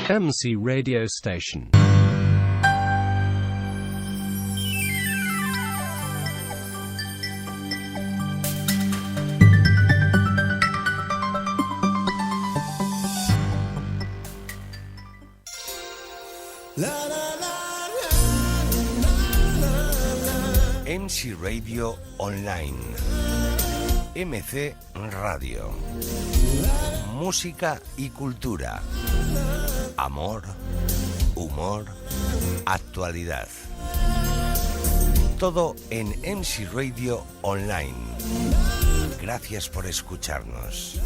MC Radio Station. MC Radio Online. MC Radio. Música y cultura. Amor, humor, actualidad. Todo en MC Radio Online. Gracias por escucharnos.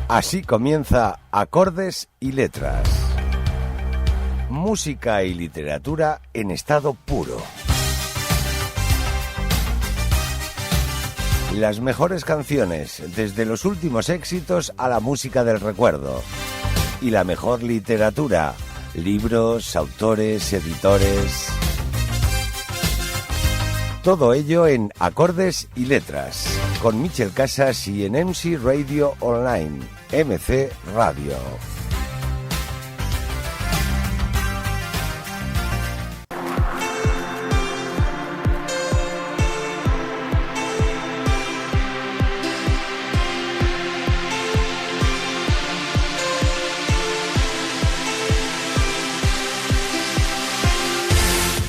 Así comienza Acordes y Letras. Música y literatura en estado puro. Las mejores canciones, desde los últimos éxitos a la música del recuerdo. Y la mejor literatura, libros, autores, editores. Todo ello en Acordes y Letras, con Michel Casas y en MC Radio Online, MC Radio.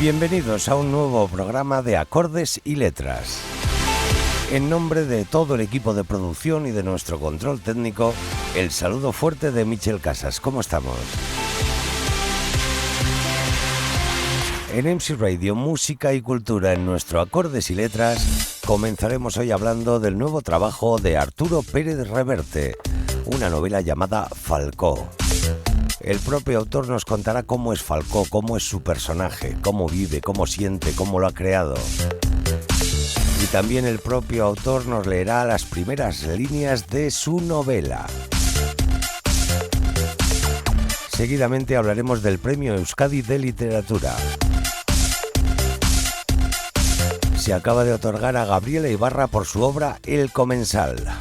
Bienvenidos a un nuevo programa de Acordes y Letras. En nombre de todo el equipo de producción y de nuestro control técnico, el saludo fuerte de Michel Casas. ¿Cómo estamos? En MC Radio, música y cultura en nuestro Acordes y Letras, comenzaremos hoy hablando del nuevo trabajo de Arturo Pérez Reverte, una novela llamada Falcó. El propio autor nos contará cómo es Falcó, cómo es su personaje, cómo vive, cómo siente, cómo lo ha creado. Y también el propio autor nos leerá las primeras líneas de su novela. Seguidamente hablaremos del Premio Euskadi de Literatura. Se acaba de otorgar a Gabriela Ibarra por su obra El Comensal.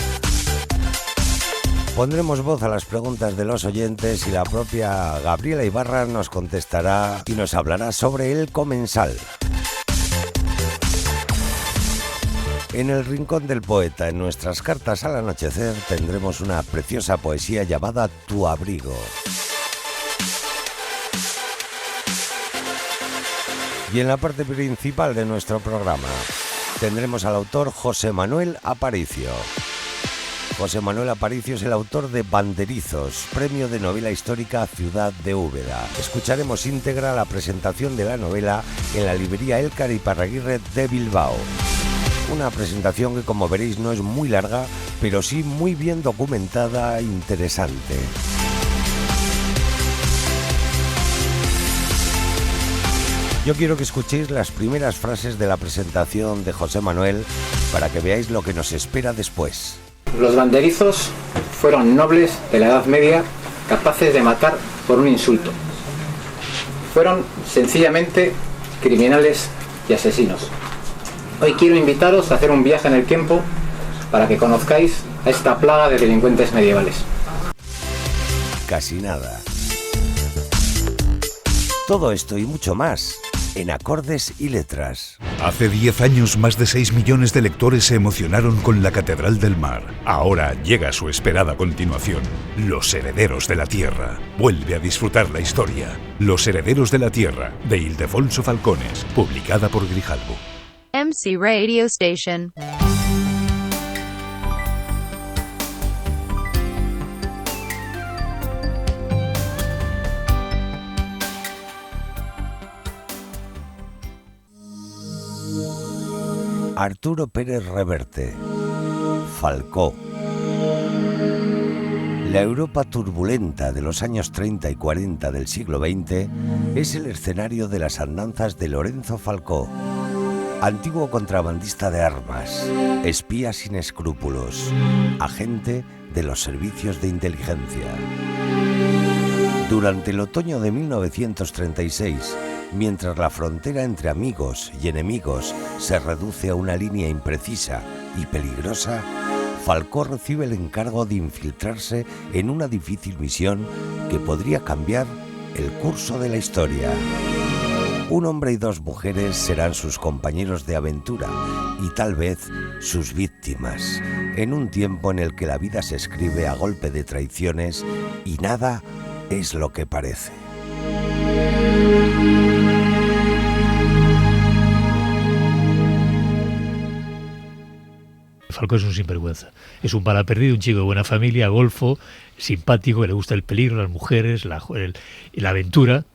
Pondremos voz a las preguntas de los oyentes y la propia Gabriela Ibarra nos contestará y nos hablará sobre El Comensal. En el Rincón del Poeta, en nuestras cartas al anochecer, tendremos una preciosa poesía llamada Tu Abrigo. Y en la parte principal de nuestro programa tendremos al autor José Manuel Aparicio. José Manuel Aparicio es el autor de Banderizos, premio de novela histórica Ciudad de Úbeda. Escucharemos íntegra la presentación de la novela en la librería Elcar y Parraguirre de Bilbao. Una presentación que, como veréis, no es muy larga, pero sí muy bien documentada e interesante. Yo quiero que escuchéis las primeras frases de la presentación de José Manuel para que veáis lo que nos espera después. Los banderizos fueron nobles de la Edad Media capaces de matar por un insulto. Fueron sencillamente criminales y asesinos. Hoy quiero invitaros a hacer un viaje en el tiempo para que conozcáis a esta plaga de delincuentes medievales. Casi nada. Todo esto y mucho más en Acordes y Letras. Hace 10 años más de 6 millones de lectores se emocionaron con la Catedral del Mar. Ahora llega su esperada continuación, Los Herederos de la Tierra. Vuelve a disfrutar la historia. Los Herederos de la Tierra, de Ildefonso Falcones, publicada por Grijalbo. MC Radio Station. Arturo Pérez Reverte, Falcó. La Europa turbulenta de los años 30 y 40 del siglo XX es el escenario de las andanzas de Lorenzo Falcó, antiguo contrabandista de armas, espía sin escrúpulos, agente de los servicios de inteligencia. Durante el otoño de 1936 Mientras la frontera entre amigos y enemigos se reduce a una línea imprecisa y peligrosa, Falcó recibe el encargo de infiltrarse en una difícil misión que podría cambiar el curso de la historia. Un hombre y dos mujeres serán sus compañeros de aventura y tal vez sus víctimas, en un tiempo en el que la vida se escribe a golpe de traiciones y nada es lo que parece. Falcó es un sinvergüenza, es un bala perdido, un chico de buena familia, golfo, simpático, que le gusta el peligro, las mujeres, la aventura,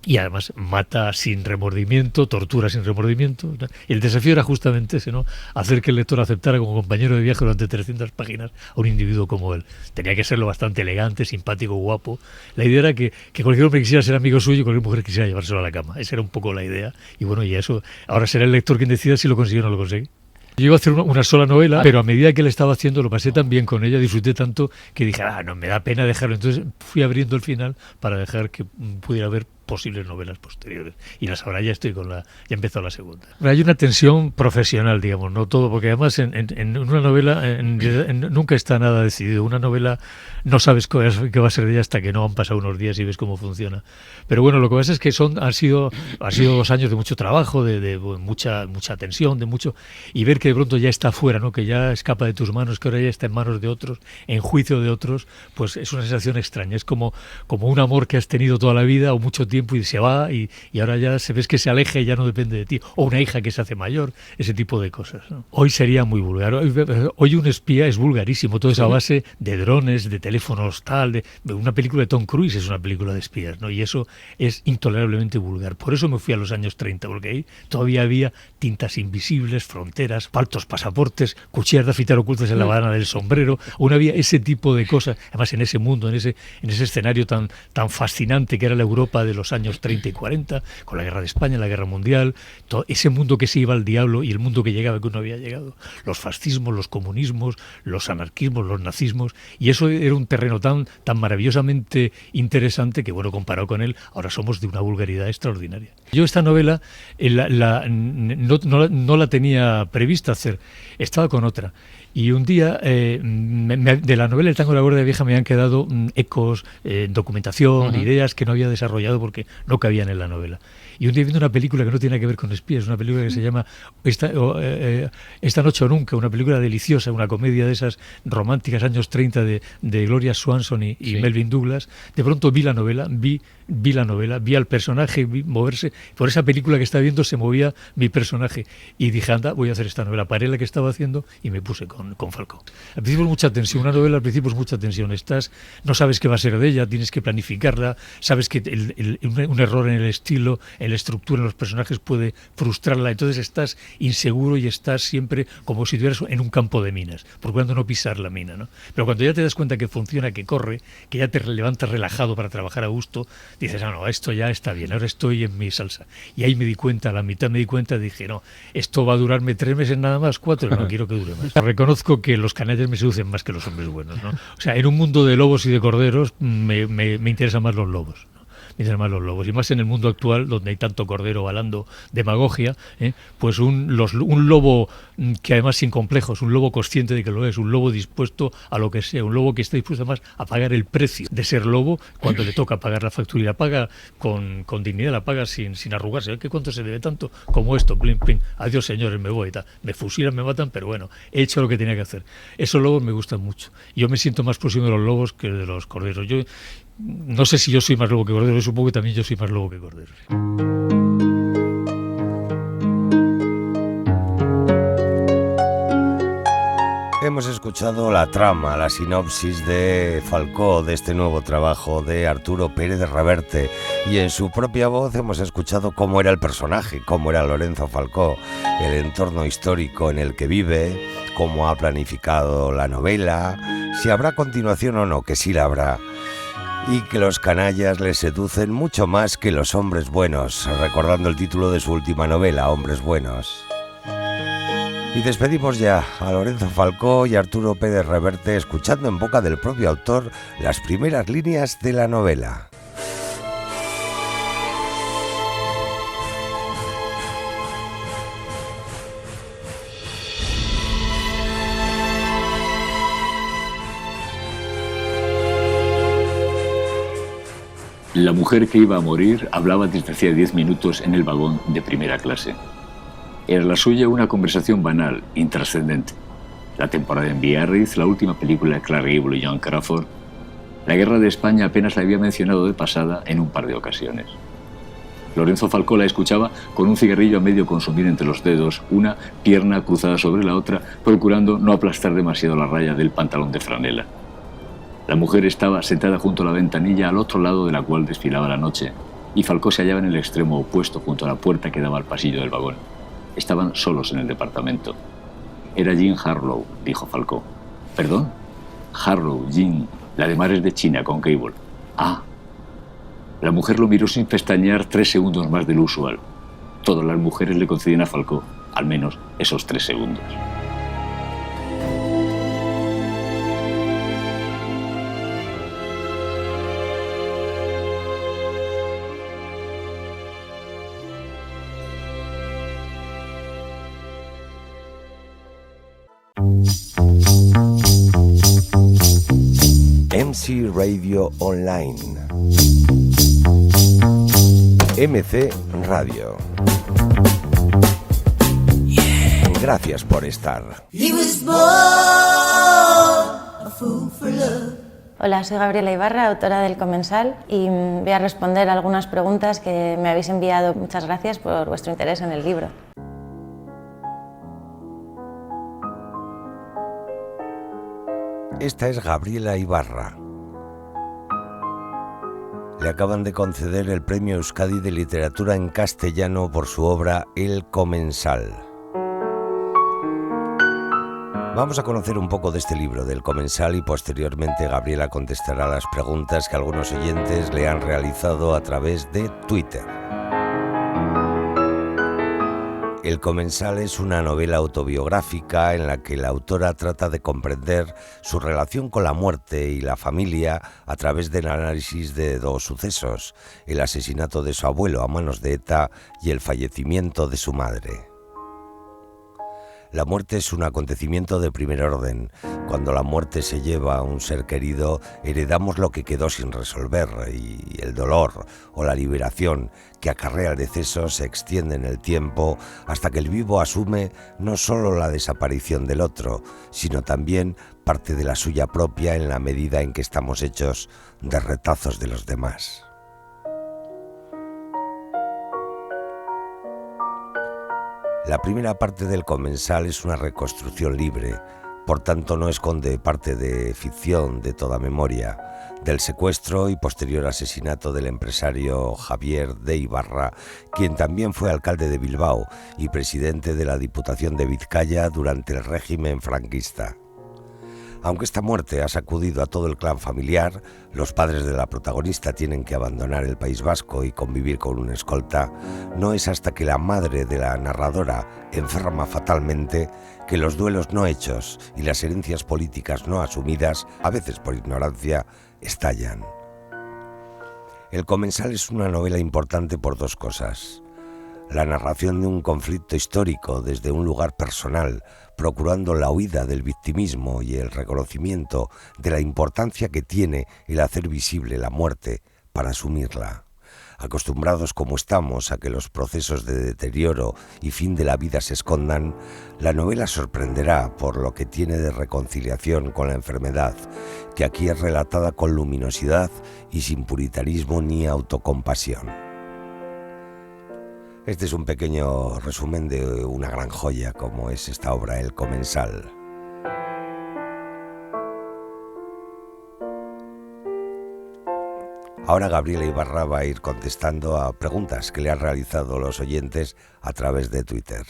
y además mata sin remordimiento, tortura sin remordimiento. El desafío era justamente ese, ¿no? Hacer que el lector aceptara como compañero de viaje durante 300 páginas a un individuo como él. Tenía que serlo bastante elegante, simpático, guapo. La idea era que cualquier hombre quisiera ser amigo suyo y cualquier mujer quisiera llevárselo a la cama. Esa era un poco la idea. Y bueno, y eso, ahora será el lector quien decida si lo consiguió o no lo conseguí. Yo iba a hacer una sola novela, pero a medida que la estaba haciendo lo pasé tan bien con ella, disfruté tanto que dije, no, me da pena dejarlo. Entonces fui abriendo el final para dejar que pudiera haber posibles novelas posteriores. Y las ahora ya estoy ya he empezado la segunda. Hay una tensión profesional, digamos, no todo, porque además en una novela nunca está nada decidido. Una novela no sabes qué va a ser de ella hasta que no han pasado unos días y ves cómo funciona. Pero bueno, lo que pasa es que han sido 2 años de mucho trabajo, de mucha tensión, de mucho, y ver que de pronto ya está fuera, ¿no? Que ya escapa de tus manos, que ahora ya está en manos de otros, en juicio de otros, pues es una sensación extraña. Es como un amor que has tenido toda la vida o mucho tiempo y se va y ahora ya ves que se aleja y ya no depende de ti. O una hija que se hace mayor, ese tipo de cosas, ¿no? Hoy sería muy vulgar. Hoy un espía es vulgarísimo, todo eso a base de drones, de teléfonos, de una película de Tom Cruise es una película de espías, ¿no? Y eso es intolerablemente vulgar. Por eso me fui a los años 30, porque ahí todavía había tintas invisibles, fronteras, faltos pasaportes, cuchillas de afeitar ocultas en la banana del sombrero. Aún había ese tipo de cosas, además en ese mundo, en ese escenario tan fascinante que era la Europa de los años 30 y 40, con la guerra de España, la guerra mundial, todo ese mundo que se iba al diablo y el mundo que llegaba que no había llegado, los fascismos, los comunismos, los anarquismos, los nazismos, y eso era un terreno tan maravillosamente interesante que, bueno, comparado con él, ahora somos de una vulgaridad extraordinaria. Yo esta novela no la tenía prevista hacer, estaba con otra. Y un día, de la novela El tango de la Guardia Vieja me han quedado ecos, documentación, ideas que no había desarrollado porque no cabían en la novela. Y un día viendo una película que no tiene que ver con espías, una película que se llama Esta noche o nunca, una película deliciosa, una comedia de esas románticas años 30 de Gloria Swanson y Melvin Douglas. De pronto vi la novela, vi al personaje, vi moverse. Por esa película que estaba viendo se movía mi personaje. Y dije, anda, voy a hacer esta novela. Paré la que estaba haciendo y me puse con Falcó. Al principio es mucha tensión, una novela al principio es mucha tensión. No sabes qué va a ser de ella, tienes que planificarla, sabes que un error en el estilo, en la estructura, en los personajes puede frustrarla, entonces estás inseguro y estás siempre como si estuvieras en un campo de minas, procurando no pisar la mina, ¿no? Pero cuando ya te das cuenta que funciona, que corre, que ya te levantas relajado para trabajar a gusto, dices, no, esto ya está bien, ahora estoy en mi salsa. Y ahí me di cuenta, a la mitad me di cuenta, dije, no, esto va a durarme 3 meses nada más, 4, no quiero que dure más. Reconozco que los canallas me seducen más que los hombres buenos, ¿no? O sea, en un mundo de lobos y de corderos me interesan más los lobos. Me interesan más los lobos, y más en el mundo actual donde hay tanto cordero balando demagogia, pues un lobo que además sin complejos, un lobo consciente de que lo es, un lobo dispuesto a lo que sea, un lobo que está dispuesto además a pagar el precio de ser lobo cuando le toca pagar la factura, y la paga con dignidad, la paga sin arrugarse. ¿Qué cuánto se debe? Tanto como esto, plin, plin, adiós señores, me voy, me fusilan, me matan, pero bueno, he hecho lo que tenía que hacer. Esos lobos me gustan mucho. Yo me siento más próximo de los lobos que de los corderos. Yo no sé si yo soy más lobo que cordero, supongo que también yo soy más lobo que cordero. Hemos escuchado la trama, la sinopsis de Falcó, de este nuevo trabajo de Arturo Pérez Reverte, y en su propia voz hemos escuchado cómo era el personaje, cómo era Lorenzo Falcó, el entorno histórico en el que vive, cómo ha planificado la novela, si habrá continuación o no, que sí la habrá, y que los canallas le seducen mucho más que los hombres buenos, recordando el título de su última novela, Hombres Buenos. Y despedimos ya a Lorenzo Falcó y Arturo Pérez Reverte escuchando en boca del propio autor las primeras líneas de la novela. La mujer que iba a morir hablaba desde hacía 10 minutos en el vagón de primera clase. Era la suya una conversación banal, intrascendente. La temporada en Biarritz, la última película de Clark Gable y Joan Crawford. La guerra de España apenas la había mencionado de pasada en un par de ocasiones. Lorenzo Falcó la escuchaba con un cigarrillo a medio consumir entre los dedos, una pierna cruzada sobre la otra, procurando no aplastar demasiado la raya del pantalón de franela. La mujer estaba sentada junto a la ventanilla al otro lado de la cual desfilaba la noche, y Falcó se hallaba en el extremo opuesto junto a la puerta que daba al pasillo del vagón. Estaban solos en el departamento. Era Jean Harlow, dijo Falcó. ¿Perdón? Harlow, Jean, la de Mares de China con Cable. Ah. La mujer lo miró sin pestañear 3 segundos más del usual. Todas las mujeres le concedían a Falcó, al menos esos 3 segundos. MC Radio Online. MC Radio. Gracias por estar. Hola, soy Gabriela Ibarra, autora del Comensal, y voy a responder algunas preguntas que me habéis enviado. Muchas gracias por vuestro interés en el libro. Esta es Gabriela Ibarra. Le acaban de conceder el Premio Euskadi de Literatura en Castellano por su obra El Comensal. Vamos a conocer un poco de este libro, del Comensal, y posteriormente Gabriela contestará las preguntas que algunos oyentes le han realizado a través de Twitter. El Comensal es una novela autobiográfica en la que la autora trata de comprender su relación con la muerte y la familia a través del análisis de 2 sucesos: el asesinato de su abuelo a manos de ETA y el fallecimiento de su madre. La muerte es un acontecimiento de primer orden. Cuando la muerte se lleva a un ser querido, heredamos lo que quedó sin resolver, y el dolor o la liberación que acarrea el deceso se extiende en el tiempo hasta que el vivo asume no solo la desaparición del otro, sino también parte de la suya propia en la medida en que estamos hechos de retazos de los demás. La primera parte del Comensal es una reconstrucción libre, por tanto no esconde parte de ficción de toda memoria, del secuestro y posterior asesinato del empresario Javier de Ibarra, quien también fue alcalde de Bilbao y presidente de la Diputación de Vizcaya durante el régimen franquista. Aunque esta muerte ha sacudido a todo el clan familiar, los padres de la protagonista tienen que abandonar el País Vasco y convivir con un escolta. No es hasta que la madre de la narradora enferma fatalmente que los duelos no hechos y las herencias políticas no asumidas, a veces por ignorancia, estallan. El Comensal es una novela importante por 2 cosas. La narración de un conflicto histórico desde un lugar personal, procurando la huida del victimismo y el reconocimiento de la importancia que tiene el hacer visible la muerte para asumirla. Acostumbrados como estamos a que los procesos de deterioro y fin de la vida se escondan, la novela sorprenderá por lo que tiene de reconciliación con la enfermedad, que aquí es relatada con luminosidad y sin puritanismo ni autocompasión. Este es un pequeño resumen de una gran joya como es esta obra, El Comensal. Ahora Gabriela Ibarra va a ir contestando a preguntas que le han realizado los oyentes a través de Twitter.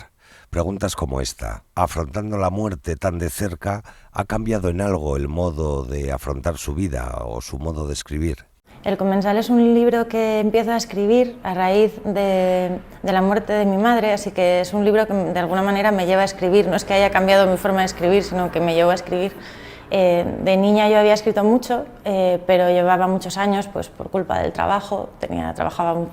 Preguntas como esta: ¿afrontando la muerte tan de cerca ha cambiado en algo el modo de afrontar su vida o su modo de escribir? El Comensal es un libro que empiezo a escribir a raíz de la muerte de mi madre, así que es un libro que de alguna manera me lleva a escribir. No es que haya cambiado mi forma de escribir, sino que me llevó a escribir. De niña yo había escrito mucho, pero llevaba muchos años pues, por culpa del trabajo. Trabajaba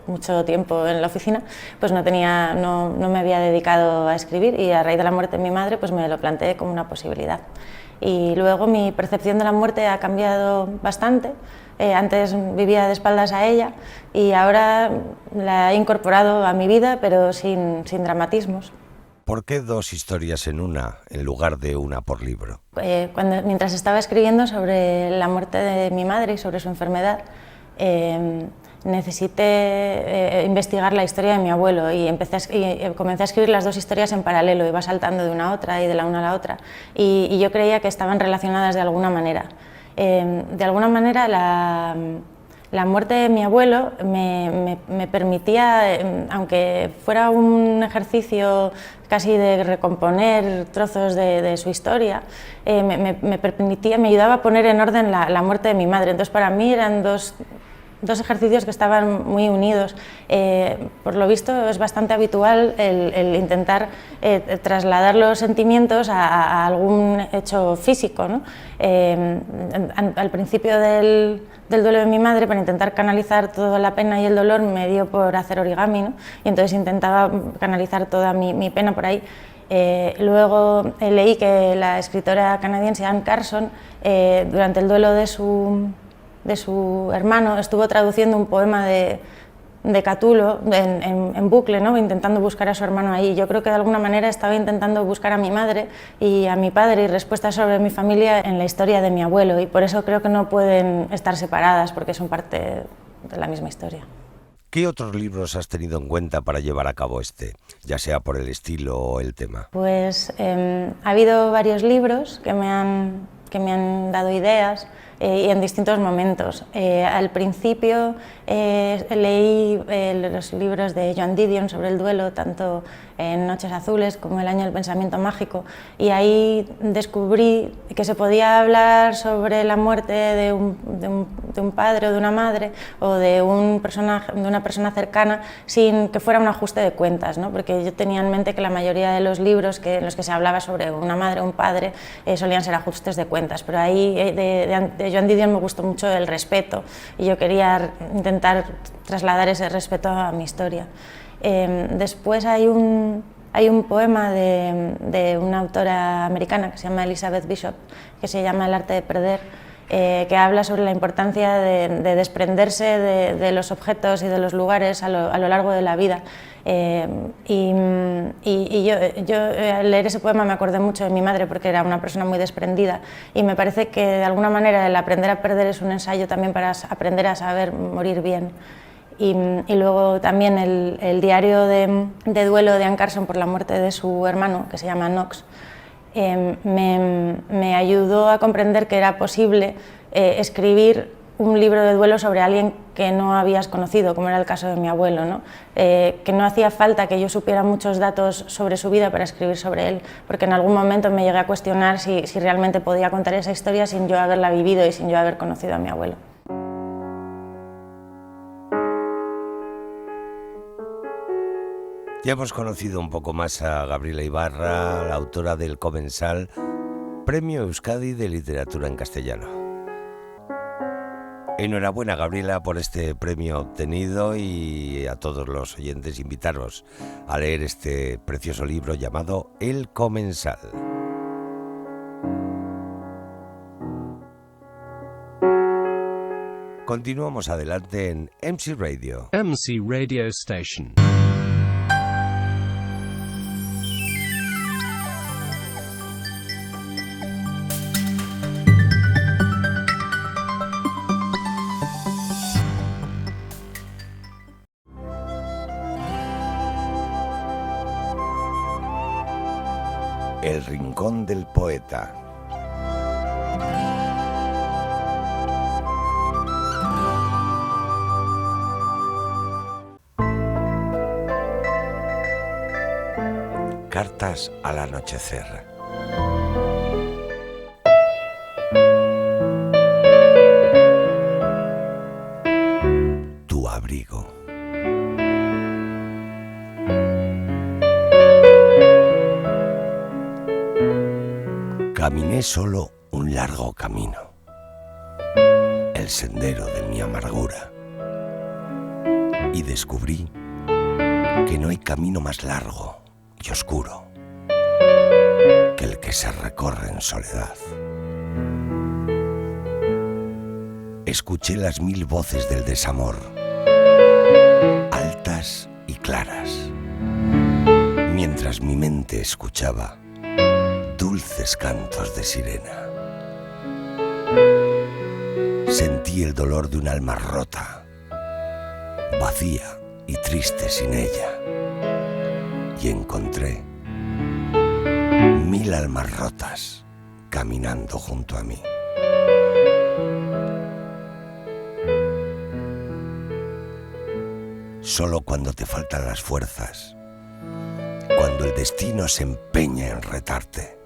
mucho tiempo en la oficina, pues no me había dedicado a escribir, y a raíz de la muerte de mi madre pues me lo planteé como una posibilidad. Y luego mi percepción de la muerte ha cambiado bastante. Antes vivía de espaldas a ella y ahora la he incorporado a mi vida, pero sin dramatismos. ¿Por qué 2 historias en una, en lugar de una por libro? Mientras estaba escribiendo sobre la muerte de mi madre y sobre su enfermedad, necesité investigar la historia de mi abuelo y comencé a escribir las 2 historias en paralelo, iba saltando de una a otra y de la una a la otra, y yo creía que estaban relacionadas de alguna manera. De alguna manera la muerte de mi abuelo me permitía, aunque fuera un ejercicio casi de recomponer trozos de su historia, me ayudaba a poner en orden la muerte de mi madre. Entonces para mí eran dos ejercicios que estaban muy unidos. Por lo visto es bastante habitual el intentar trasladar los sentimientos a algún hecho físico, ¿no? Al principio del duelo de mi madre, para intentar canalizar toda la pena y el dolor, me dio por hacer origami, ¿no? Y entonces intentaba canalizar toda mi pena por ahí. Luego leí que la escritora canadiense Anne Carson, durante el duelo de su hermano, estuvo traduciendo un poema de Catulo en bucle, ¿no? Intentando buscar a su hermano ahí. Yo creo que de alguna manera estaba intentando buscar a mi madre y a mi padre y respuestas sobre mi familia en la historia de mi abuelo, y por eso creo que no pueden estar separadas, porque son parte de la misma historia. ¿Qué otros libros has tenido en cuenta para llevar a cabo ya sea por el estilo o el tema? Pues ha habido varios libros que me han dado ideas, y en distintos momentos. Al principio leí los libros de Joan Didion sobre el duelo, tanto en Noches Azules como El año del pensamiento mágico, y ahí descubrí que se podía hablar sobre la muerte de un padre o de una madre o de una persona cercana sin que fuera un ajuste de cuentas, ¿no? Porque yo tenía en mente que la mayoría de los libros en los que se hablaba sobre una madre o un padre solían ser ajustes de cuentas, pero ahí de Joan Didion me gustó mucho el respeto, y yo quería intentar trasladar ese respeto a mi historia. Después hay un poema de una autora americana que se llama Elizabeth Bishop, que se llama El arte de perder, que habla sobre la importancia de desprenderse de los objetos y de los lugares a lo largo de la vida. Y yo al leer ese poema me acordé mucho de mi madre, porque era una persona muy desprendida, y me parece que de alguna manera el aprender a perder es un ensayo también para aprender a saber morir bien. Y luego también el diario de duelo de Anne Carson por la muerte de su hermano, que se llama Knox, me ayudó a comprender que era posible escribir un libro de duelo sobre alguien que no habías conocido, como era el caso de mi abuelo, ¿no? Que no hacía falta que yo supiera muchos datos sobre su vida para escribir sobre él, porque en algún momento me llegué a cuestionar si realmente podía contar esa historia sin yo haberla vivido y sin yo haber conocido a mi abuelo. Ya hemos conocido un poco más a Gabriela Ibarra, la autora del Comensal, Premio Euskadi de Literatura en Castellano. Enhorabuena, Gabriela, por este premio obtenido, y a todos los oyentes invitaros a leer este precioso libro llamado El Comensal. Continuamos adelante en MC Radio. MC Radio Station. El Rincón del Poeta. Cartas al anochecer. Tu abrigo. Caminé solo un largo camino, el sendero de mi amargura, y descubrí que no hay camino más largo y oscuro que el que se recorre en soledad. Escuché las 1000 voces del desamor, altas y claras, mientras mi mente escuchaba dulces cantos de sirena. Sentí el dolor de un alma rota, vacía y triste sin ella, y encontré 1000 almas rotas caminando junto a mí. Solo cuando te faltan las fuerzas, cuando el destino se empeña en retarte,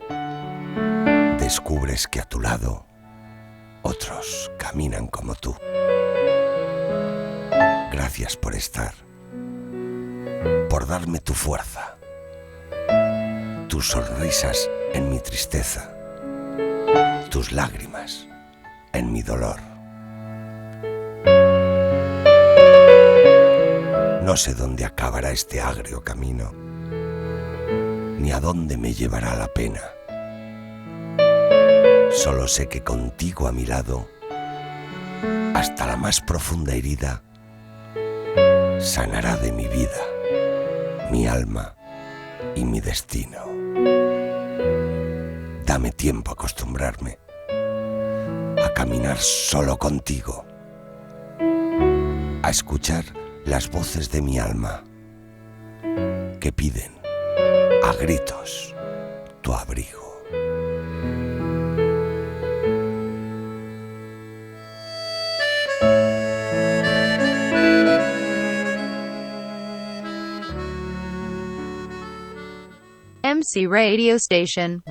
descubres que a tu lado otros caminan como tú. Gracias por estar, por darme tu fuerza, tus sonrisas en mi tristeza, tus lágrimas en mi dolor. No sé dónde acabará este agrio camino, ni a dónde me llevará la pena. Solo sé que contigo a mi lado, hasta la más profunda herida, sanará de mi vida, mi alma y mi destino. Dame tiempo a acostumbrarme a caminar solo contigo, a escuchar las voces de mi alma que piden a gritos tu abrigo. MC Radio Station.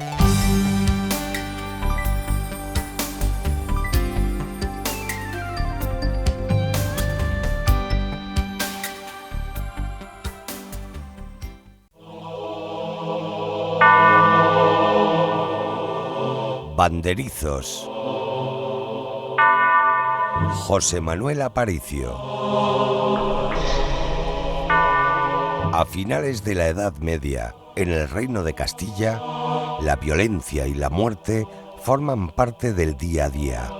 Banderizos. José Manuel Aparicio. A finales de la Edad Media, en el Reino de Castilla, la violencia y la muerte forman parte del día a día.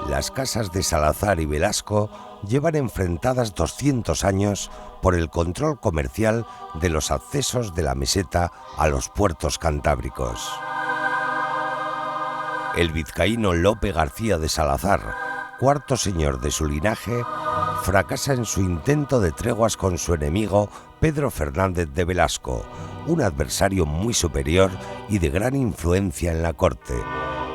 Las casas de Salazar y Velasco llevan enfrentadas 200 años por el control comercial de los accesos de la meseta a los puertos cantábricos. El vizcaíno Lope García de Salazar, cuarto señor de su linaje, fracasa en su intento de treguas con su enemigo Pedro Fernández de Velasco, un adversario muy superior y de gran influencia en la corte,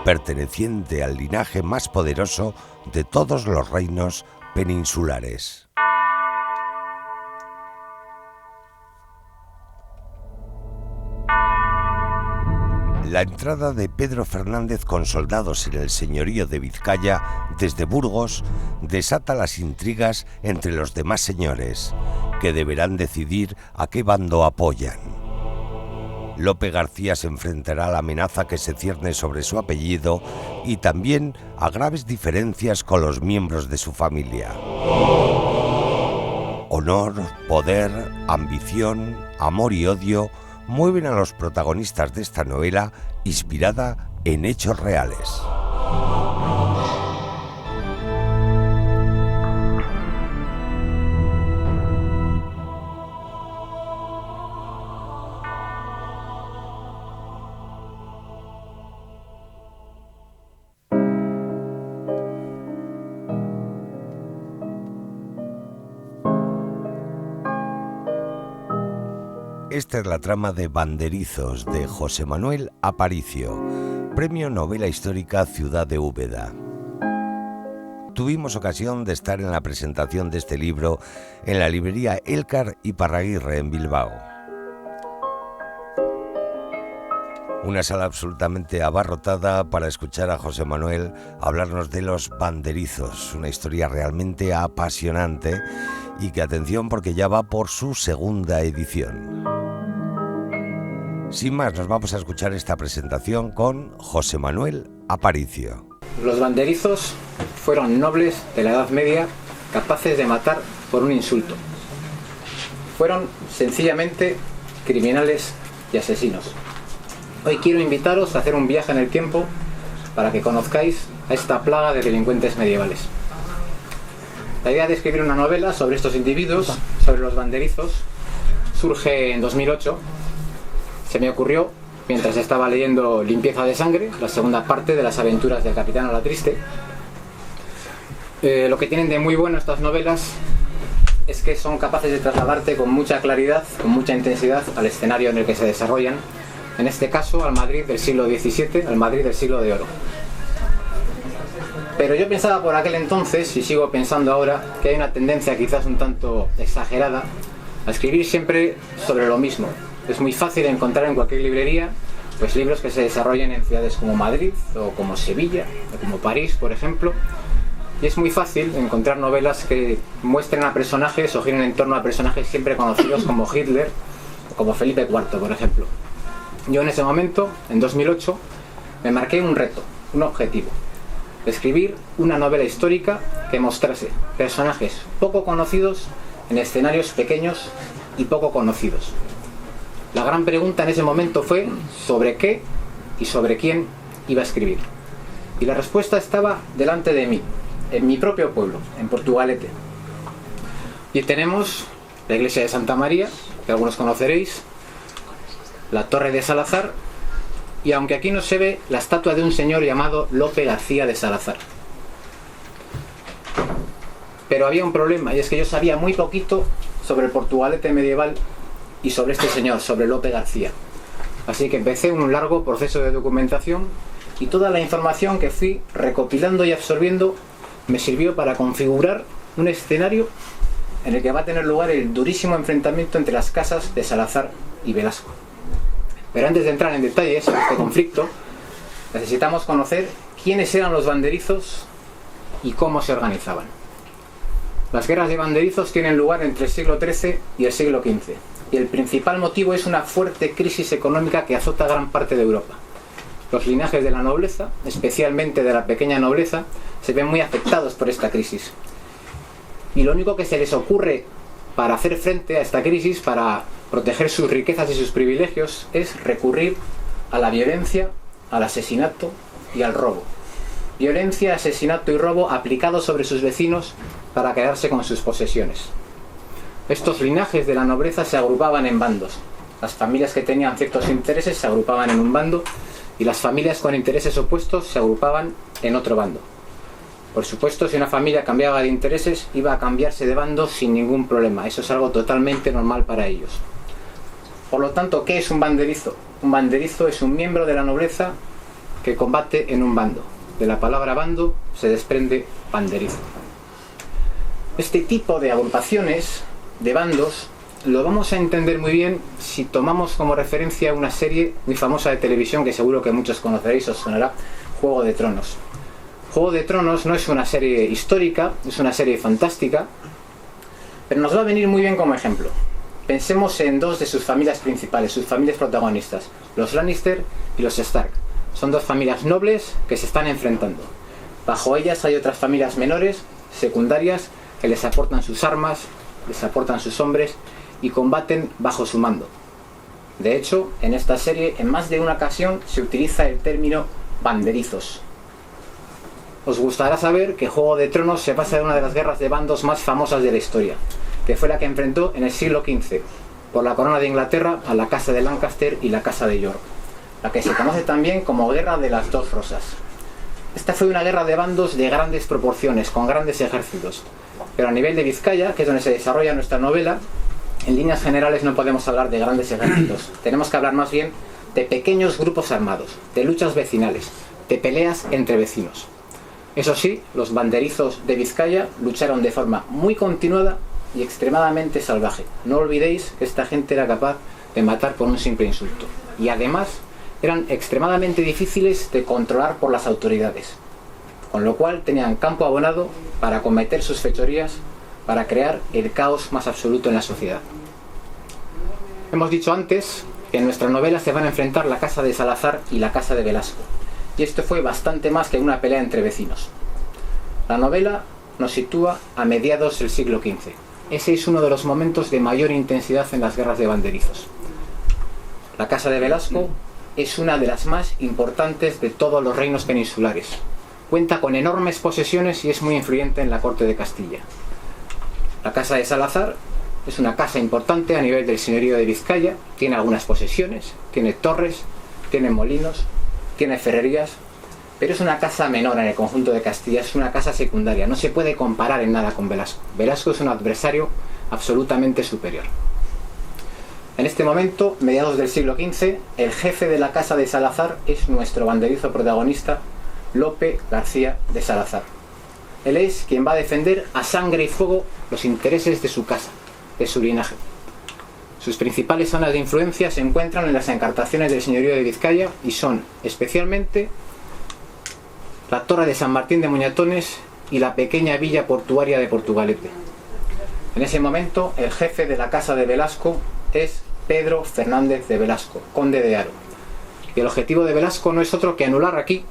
perteneciente al linaje más poderoso de todos los reinos peninsulares. La entrada de Pedro Fernández con soldados en el señorío de Vizcaya desde Burgos desata las intrigas entre los demás señores, que deberán decidir a qué bando apoyan. Lope García se enfrentará a la amenaza que se cierne sobre su apellido y también a graves diferencias con los miembros de su familia. Honor, poder, ambición, amor y odio mueven a los protagonistas de esta novela inspirada en hechos reales. Esta es la trama de Banderizos de José Manuel Aparicio, Premio Novela Histórica Ciudad de Úbeda. Tuvimos ocasión de estar en la presentación de este libro en la librería Elcar y Parraguirre en Bilbao. Una sala absolutamente abarrotada para escuchar a José Manuel hablarnos de Los Banderizos, una historia realmente apasionante y que atención porque ya va por su segunda edición. Sin más, nos vamos a escuchar esta presentación con José Manuel Aparicio. Los banderizos fueron nobles de la Edad Media capaces de matar por un insulto. Fueron sencillamente criminales y asesinos. Hoy quiero invitaros a hacer un viaje en el tiempo para que conozcáis a esta plaga de delincuentes medievales. La idea de escribir una novela sobre estos individuos, sobre los banderizos, surge en 2008. Se me ocurrió mientras estaba leyendo Limpieza de Sangre, la segunda parte de las aventuras del Capitán Alatriste. Lo que tienen de muy bueno estas novelas es que son capaces de trasladarte con mucha claridad, con mucha intensidad al escenario en el que se desarrollan, en este caso al Madrid del siglo XVII, al Madrid del siglo de oro. Pero yo pensaba por aquel entonces, y sigo pensando ahora, que hay una tendencia quizás un tanto exagerada a escribir siempre sobre lo mismo. Es muy fácil encontrar en cualquier librería pues libros que se desarrollen en ciudades como Madrid o como Sevilla o como París, por ejemplo, y es muy fácil encontrar novelas que muestren a personajes o giren en torno a personajes siempre conocidos como Hitler o como Felipe IV, por ejemplo. Yo en ese momento, en 2008, me marqué un reto, un objetivo: escribir una novela histórica que mostrase personajes poco conocidos en escenarios pequeños y poco conocidos. La gran pregunta en ese momento fue sobre qué y sobre quién iba a escribir. Y la respuesta estaba delante de mí, en mi propio pueblo, en Portugalete. Y tenemos la iglesia de Santa María, que algunos conoceréis, la Torre de Salazar, y aunque aquí no se ve, la estatua de un señor llamado Lope García de Salazar. Pero había un problema, y es que yo sabía muy poquito sobre el Portugalete medieval y sobre este señor, sobre Lope García. Así que empecé un largo proceso de documentación, y toda la información que fui recopilando y absorbiendo me sirvió para configurar un escenario en el que va a tener lugar el durísimo enfrentamiento entre las casas de Salazar y Velasco. Pero antes de entrar en detalles sobre este conflicto, necesitamos conocer quiénes eran los banderizos y cómo se organizaban. Las guerras de banderizos tienen lugar entre el siglo XIII y el siglo XV, y el principal motivo es una fuerte crisis económica que azota gran parte de Europa. Los linajes de la nobleza, especialmente de la pequeña nobleza, se ven muy afectados por esta crisis. Y lo único que se les ocurre para hacer frente a esta crisis, para proteger sus riquezas y sus privilegios, es recurrir a la violencia, al asesinato y al robo. Violencia, asesinato y robo aplicados sobre sus vecinos para quedarse con sus posesiones. Estos linajes de la nobleza se agrupaban en bandos. Las familias que tenían ciertos intereses se agrupaban en un bando, y las familias con intereses opuestos se agrupaban en otro bando. Por supuesto, si una familia cambiaba de intereses, iba a cambiarse de bando sin ningún problema. Eso es algo totalmente normal para ellos. Por lo tanto, ¿qué es un banderizo? Un banderizo es un miembro de la nobleza que combate en un bando. De la palabra bando se desprende banderizo. Este tipo de agrupaciones, de bandos, lo vamos a entender muy bien si tomamos como referencia una serie muy famosa de televisión que seguro que muchos conoceréis, os sonará: Juego de Tronos. Juego de Tronos no es una serie histórica, es una serie fantástica, pero nos va a venir muy bien como ejemplo. Pensemos en dos de sus familias principales, sus familias protagonistas, los Lannister y los Stark. Son dos familias nobles que se están enfrentando. Bajo ellas hay otras familias menores, secundarias, que les aportan sus armas, les aportan sus hombres y combaten bajo su mando. De hecho, en esta serie, en más de una ocasión, se utiliza el término banderizos. Os gustará saber que Juego de Tronos se basa en una de las guerras de bandos más famosas de la historia, que fue la que enfrentó en el siglo XV por la corona de Inglaterra a la casa de Lancaster y la casa de York, la que se conoce también como Guerra de las Dos Rosas. Esta fue una guerra de bandos de grandes proporciones, con grandes ejércitos, pero a nivel de Vizcaya, que es donde se desarrolla nuestra novela, en líneas generales no podemos hablar de grandes ejércitos. Tenemos que hablar más bien de pequeños grupos armados, de luchas vecinales, de peleas entre vecinos. Eso sí, los banderizos de Vizcaya lucharon de forma muy continuada y extremadamente salvaje. No olvidéis que esta gente era capaz de matar por un simple insulto. Y además eran extremadamente difíciles de controlar por las autoridades, con lo cual tenían campo abonado para cometer sus fechorías, para crear el caos más absoluto en la sociedad. Hemos dicho antes que en nuestra novela se van a enfrentar la casa de Salazar y la casa de Velasco, y esto fue bastante más que una pelea entre vecinos. La novela nos sitúa a mediados del siglo XV. Ese es uno de los momentos de mayor intensidad en las guerras de banderizos. La casa de Velasco es una de las más importantes de todos los reinos peninsulares. Cuenta con enormes posesiones y es muy influyente en la corte de Castilla. La casa de Salazar es una casa importante a nivel del señorío de Vizcaya, tiene algunas posesiones, tiene torres, tiene molinos, tiene ferrerías, pero es una casa menor en el conjunto de Castilla, es una casa secundaria, no se puede comparar en nada con Velasco. Velasco es un adversario absolutamente superior. En este momento, mediados del siglo XV, el jefe de la casa de Salazar es nuestro banderizo protagonista, Lope García de Salazar. Él es quien va a defender a sangre y fuego los intereses de su casa, de su linaje. Sus principales zonas de influencia se encuentran en las encartaciones del señorío de Vizcaya y son especialmente la torre de San Martín de Muñatones y la pequeña villa portuaria de Portugalete. En ese momento, el jefe de la casa de Velasco es Pedro Fernández de Velasco, conde de Haro. Y el objetivo de Velasco no es otro que anular aquí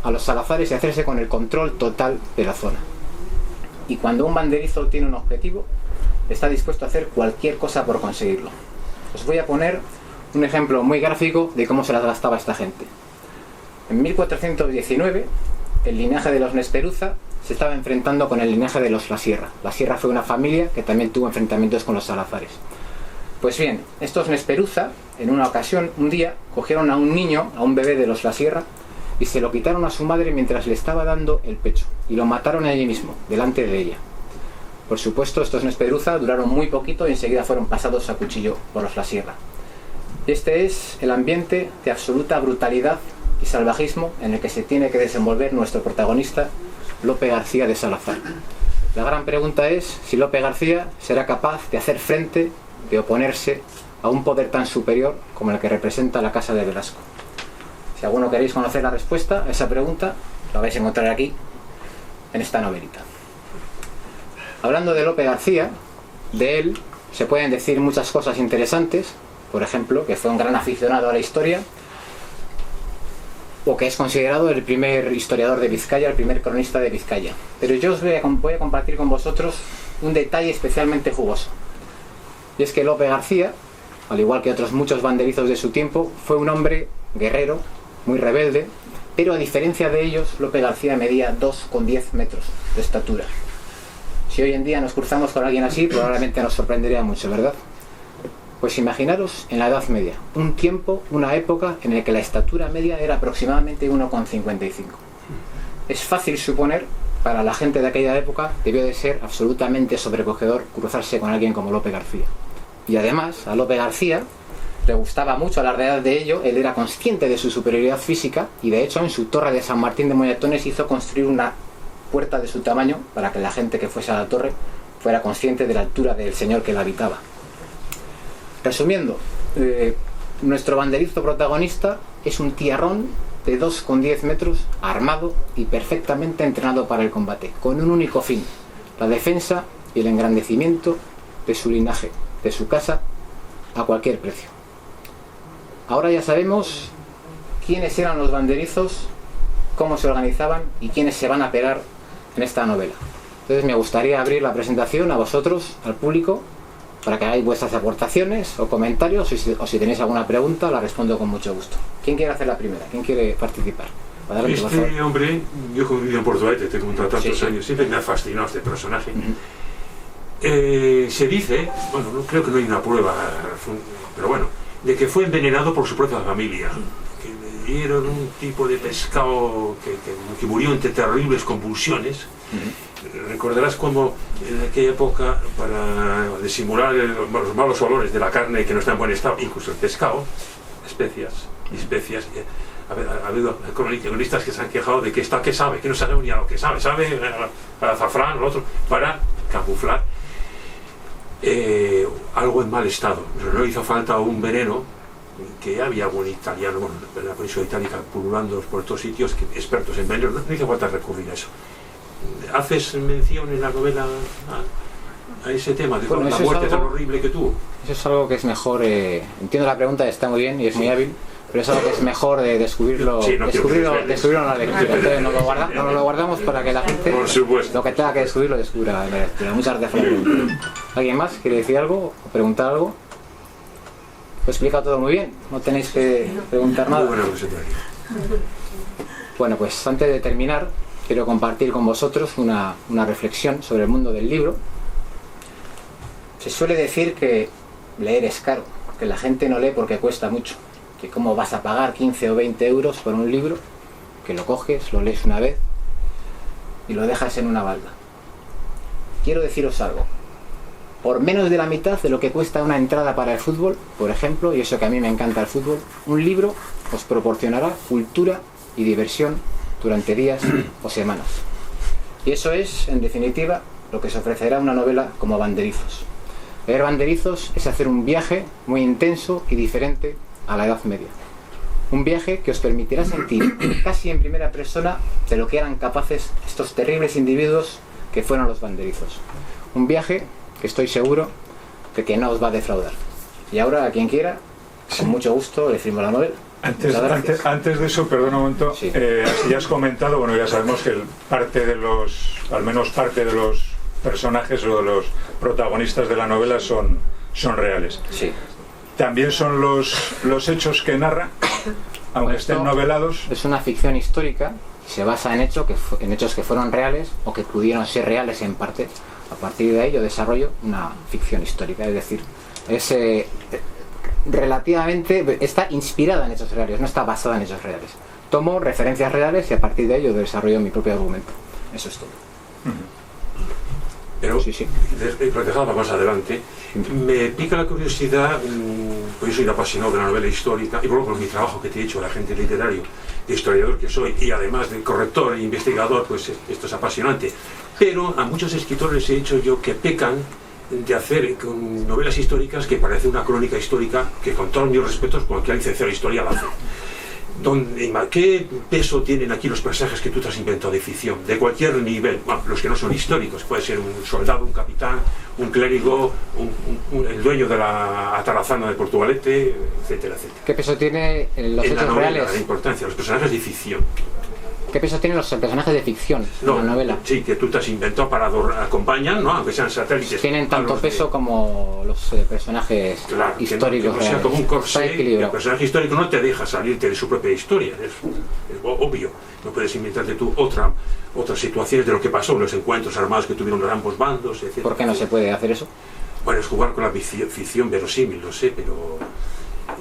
a los Salazares y hacerse con el control total de la zona. Y cuando un banderizo tiene un objetivo, está dispuesto a hacer cualquier cosa por conseguirlo. Os voy a poner un ejemplo muy gráfico de cómo se las gastaba esta gente. En 1419, el linaje de los Nesperuza se estaba enfrentando con el linaje de los La Sierra. La Sierra fue una familia que también tuvo enfrentamientos con los Salazares. Pues bien, estos Nesperuza, en una ocasión, un día, cogieron a un niño, a un bebé de los La Sierra, y se lo quitaron a su madre mientras le estaba dando el pecho, y lo mataron allí mismo, delante de ella. Por supuesto, estos Nesperuza duraron muy poquito y enseguida fueron pasados a cuchillo por los La Sierra. Este es el ambiente de absoluta brutalidad y salvajismo en el que se tiene que desenvolver nuestro protagonista, Lope García de Salazar. La gran pregunta es si Lope García será capaz de hacer frente, de oponerse a un poder tan superior como el que representa la casa de Velasco. Si alguno queréis conocer la respuesta a esa pregunta, la vais a encontrar aquí, en esta novelita. Hablando de Lope García, de él se pueden decir muchas cosas interesantes, por ejemplo, que fue un gran aficionado a la historia, o que es considerado el primer historiador de Vizcaya, el primer cronista de Vizcaya. Pero yo os voy a compartir con vosotros un detalle especialmente jugoso. Y es que Lope García, al igual que otros muchos banderizos de su tiempo, fue un hombre guerrero, muy rebelde, pero a diferencia de ellos, Lope García medía 2,10 metros de estatura. Si hoy en día nos cruzamos con alguien así, probablemente nos sorprendería mucho, ¿verdad? Pues imaginaros en la Edad Media, un tiempo, una época en la que la estatura media era aproximadamente 1,55. Es fácil suponer, para la gente de aquella época, debió de ser absolutamente sobrecogedor cruzarse con alguien como Lope García. Y además, a Lope García le gustaba mucho alardear de ello, él era consciente de su superioridad física y de hecho en su torre de San Martín de Muñatones hizo construir una puerta de su tamaño para que la gente que fuese a la torre fuera consciente de la altura del señor que la habitaba. Resumiendo, nuestro banderizo protagonista es un tiarrón de 2,10 metros, armado y perfectamente entrenado para el combate, con un único fin, la defensa y el engrandecimiento de su linaje, de su casa, a cualquier precio. Ahora ya sabemos quiénes eran los banderizos, cómo se organizaban y quiénes se van a pegar en esta novela. Entonces me gustaría abrir la presentación a vosotros, al público, para que hagáis vuestras aportaciones o comentarios, o si tenéis alguna pregunta la respondo con mucho gusto. ¿Quién quiere hacer la primera? ¿Quién quiere participar? Adelante, por favor. Hombre, yo he vivido en Portugalete, tengo tantos años, siempre me ha fascinado este personaje. Se dice, bueno, creo que no hay una prueba, pero bueno, de que fue envenenado por su propia familia, que le dieron un tipo de pescado que murió entre terribles convulsiones. Recordarás cómo en aquella época, para disimular los malos olores de la carne que no está en buen estado, incluso el pescado, especias, ha habido cronistas que se han quejado de que está que sabe, que no sabe ni a lo que sabe a azafrán, lo otro, para camuflar algo en mal estado. Pero no hizo falta un veneno, que había algún italiano, bueno, en la península itálica pululando por estos sitios, expertos en venenos, no hizo falta recurrir a eso. ¿Haces mención en la novela a ese tema de la muerte tan horrible que tuvo? Eso es algo que es mejor, entiendo la pregunta, está muy bien y es muy hábil, pero es algo que es mejor de descubrirlo, Sí, no quiero descubrirlo en la lectura. Entonces nos lo guardamos para que la gente, Por supuesto. lo que tenga que descubrir, lo descubra en la lectura. Muchas gracias. ¿Alguien más quiere decir algo o preguntar algo? Lo he explicado todo muy bien, no tenéis que preguntar nada. Muy buena presentación. Bueno, pues antes de terminar, quiero compartir con vosotros una reflexión sobre el mundo del libro. Se suele decir que leer es caro, que la gente no lee porque cuesta mucho, que cómo vas a pagar 15 o 20 euros por un libro, que lo coges, lo lees una vez y lo dejas en una balda. Quiero deciros algo. Por menos de la mitad de lo que cuesta una entrada para el fútbol, por ejemplo, y eso que a mí me encanta el fútbol, un libro os proporcionará cultura y diversión durante días o semanas. Y eso es, en definitiva, lo que se ofrecerá una novela como Banderizos. Leer Banderizos es hacer un viaje muy intenso y diferente a la Edad Media. Un viaje que os permitirá sentir casi en primera persona de lo que eran capaces estos terribles individuos que fueron los banderizos. Un viaje que estoy seguro de que no os va a defraudar. Y ahora, a quien quiera, con mucho gusto le firmo la novela. Antes de eso, perdona un momento, Sí. así ya has comentado, bueno, ya sabemos que al menos parte de los personajes o de los protagonistas de la novela son reales. Sí. También son los hechos que narra, aunque Esto estén novelados. Es una ficción histórica, se basa en hechos que fueron reales o que pudieron ser reales en parte. A partir de ahí yo desarrollo una ficción histórica, es decir, es relativamente, está inspirada en hechos reales, no está basada en hechos reales. Tomo referencias reales y a partir de ello desarrollo mi propio argumento. Eso es todo. Pero, Sí, sí. dejando más adelante, me pica la curiosidad, pues yo soy un apasionado de la novela histórica, y por mi trabajo que te he hecho, de agente literario, de historiador que soy, y además de corrector e investigador, pues esto es apasionante. Pero a muchos escritores les he dicho yo que pecan de hacer con novelas históricas que parece una crónica histórica que, con todos mis respetos, cualquier licenciado de historia la hace. ¿Qué peso tienen aquí los personajes que tú te has inventado de ficción? De cualquier nivel, bueno, los que no son históricos, puede ser un soldado, un capitán, un clérigo, el dueño de la atarazana de Portugalete, etcétera, etcétera. ¿Qué peso tiene los En la hechos novela, reales? la importancia, los personajes de ficción. ¿Qué peso tienen los personajes de ficción en la novela? Sí, que tú te has inventado para acompañar, ¿no? Aunque sean satélites. Tienen tanto peso como los personajes Claro, históricos. que no sea como un Está corsé, el equilibrado. personaje histórico no te deja salirte de su propia historia, es obvio. No puedes inventarte tú otras situaciones de lo que pasó, los encuentros armados que tuvieron los ambos bandos, etc. ¿Por qué no se puede hacer eso? Bueno, es jugar con la ficción verosímil, lo sé, pero...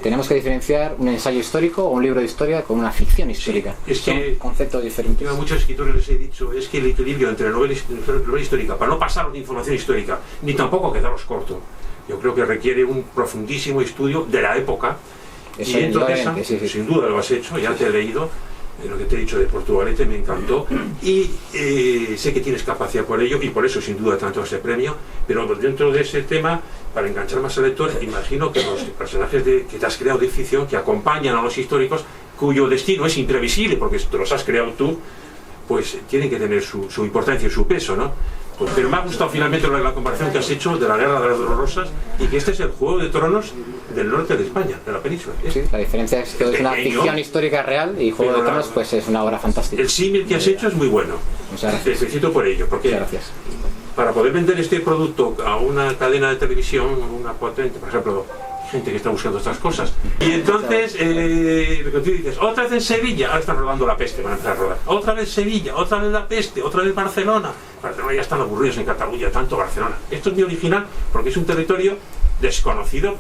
Tenemos que diferenciar un ensayo histórico o un libro de historia con una ficción histórica. es Son que- conceptos diferentes. Yo a muchos escritores les he dicho, es que el equilibrio entre novela histórica, para no pasaros de información histórica, ni tampoco quedaros corto, yo creo que requiere un profundísimo estudio de la época. Eso Y entonces, indudablemente, sí. sin duda lo has hecho, ya te he leído, lo que te he dicho de Portugalete me encantó, y sé que tienes capacidad por ello, y por eso sin duda tanto ese premio, pero dentro de ese tema, para enganchar más al lector, imagino que los personajes que te has creado de ficción, que acompañan a los históricos, cuyo destino es imprevisible, porque te los has creado tú, pues tienen que tener su importancia y su peso, ¿no? Pues, pero me ha gustado finalmente la comparación que has hecho de la Guerra de las Dos Rosas, y que este es el Juego de Tronos del norte de España, de la península. Sí, la diferencia es que es una pequeño, ficción histórica real y Juego de pero Tronos pues es una obra fantástica. El símil que has hecho es muy bueno. Muchas Te gracias. felicito por ello, porque Muchas gracias. para poder vender este producto a una cadena de televisión, una potente, por ejemplo, gente que está buscando estas cosas. Y entonces, lo que tú dices, otra vez en Sevilla, ahora están rodando La Peste, van a empezar a rodar. Otra vez Sevilla, otra vez La Peste, otra vez Barcelona. Barcelona ya están aburridos en Cataluña, tanto Barcelona. Esto es mi original porque es un territorio desconocido,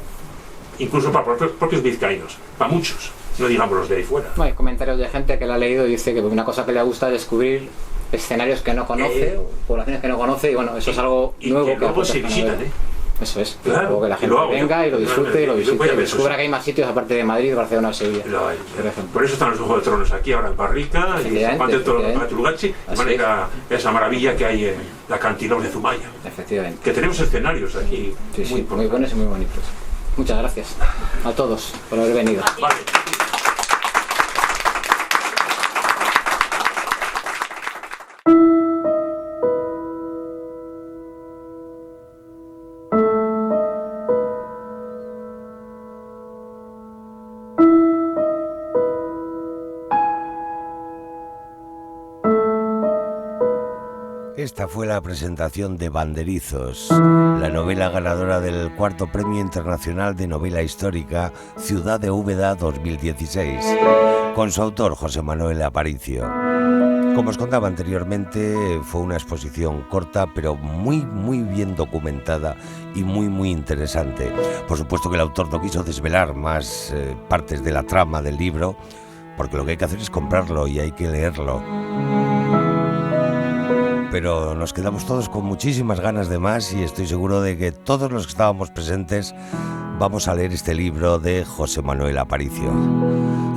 incluso para los propios vizcaínos, para muchos, no digamos los de ahí fuera. Bueno, hay comentarios de gente que la ha leído y dice que una cosa que le gusta es descubrir escenarios que no conoce, poblaciones que no conoce, y bueno, eso es algo y nuevo que luego aporta se esta visitan, novela. Eso es, Claro, luego que la y gente lo hago yo. venga y lo disfrute y lo Yo visite voy a y ver descubra eso. que hay más sitios aparte de Madrid, Barcelona o Sevilla, Lo hay, por ejemplo. por eso están los Juegos de Tronos aquí, ahora en Barrica, y Efectivamente, a Tulugachi, Así van a ir a esa maravilla que hay en la acantilado de Zumaya. Efectivamente. Que tenemos escenarios aquí Sí, sí, muy importantes. buenos y muy bonitos. Muchas gracias a todos por haber venido. Vale. esta fue la presentación de Banderizos, la novela ganadora del 4º Premio Internacional de Novela Histórica Ciudad de Úbeda 2016, con su autor José Manuel Aparicio. Como os contaba anteriormente, fue una exposición corta, pero muy bien documentada y muy interesante. Por supuesto que el autor no quiso desvelar más partes de la trama del libro, porque lo que hay que hacer es comprarlo y hay que leerlo. Pero nos quedamos todos con muchísimas ganas de más y estoy seguro de que todos los que estábamos presentes vamos a leer este libro de José Manuel Aparicio.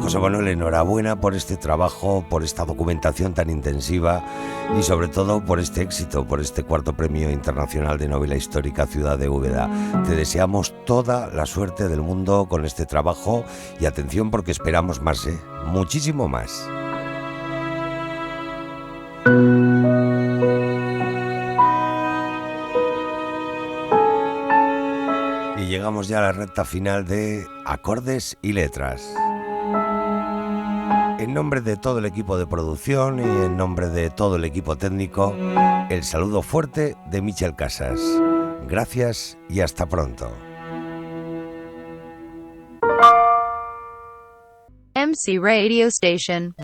José Manuel, enhorabuena por este trabajo, por esta documentación tan intensiva y sobre todo por este éxito, por este 4º Premio Internacional de Novela Histórica Ciudad de Úbeda. Te deseamos toda la suerte del mundo con este trabajo y atención porque esperamos más, muchísimo más. Y llegamos ya a la recta final de Acordes y Letras. En nombre de todo el equipo de producción y en nombre de todo el equipo técnico, el saludo fuerte de Michel Casas. Gracias y hasta pronto. MC Radio Station.